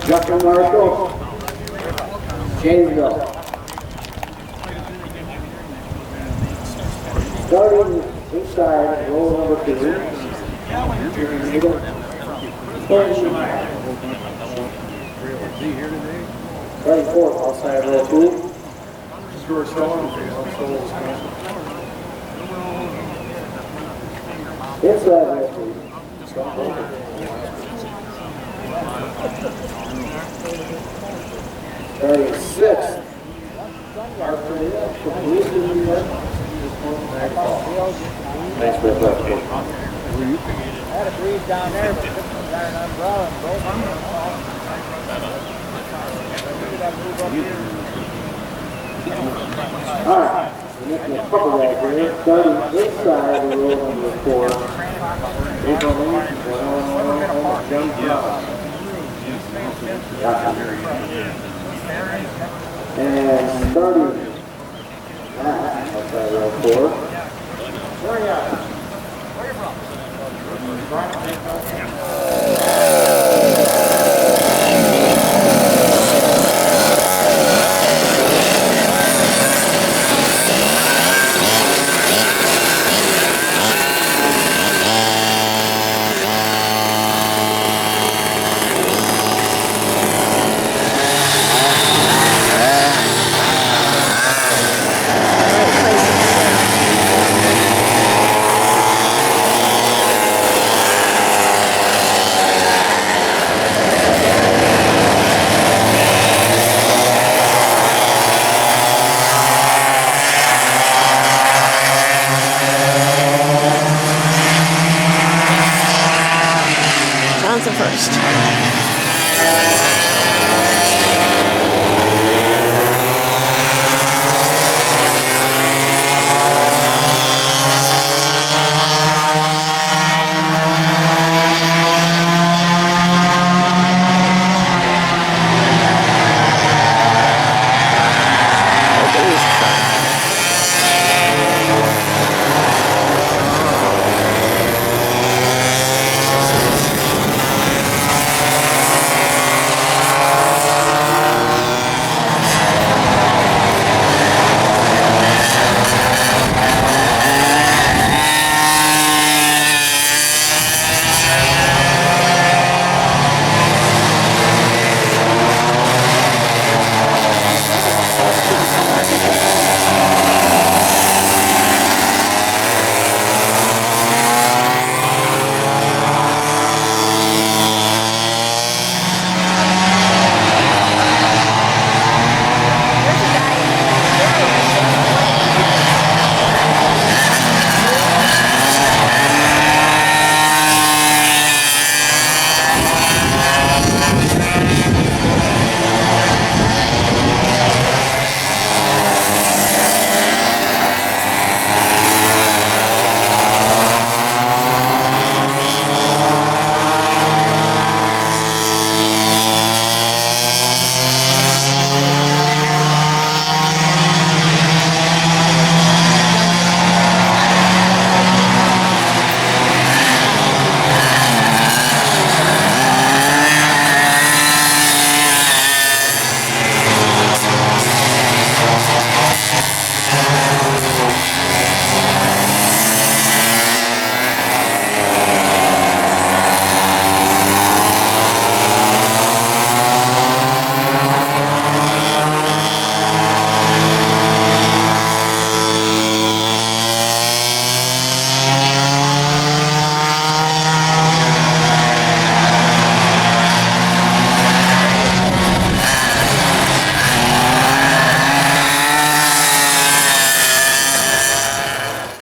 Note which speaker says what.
Speaker 1: Justin Marshall, Janesville. Starting inside, roll number 2. 34th, outside row 2. Inside row 3. 36th. Nice rip left kick.
Speaker 2: Had a breeze down there, but got an umbrella and both.
Speaker 1: Alright, we're making a couple right here. Starting inside the row number 4. April Lee, Young and starting outside row 4.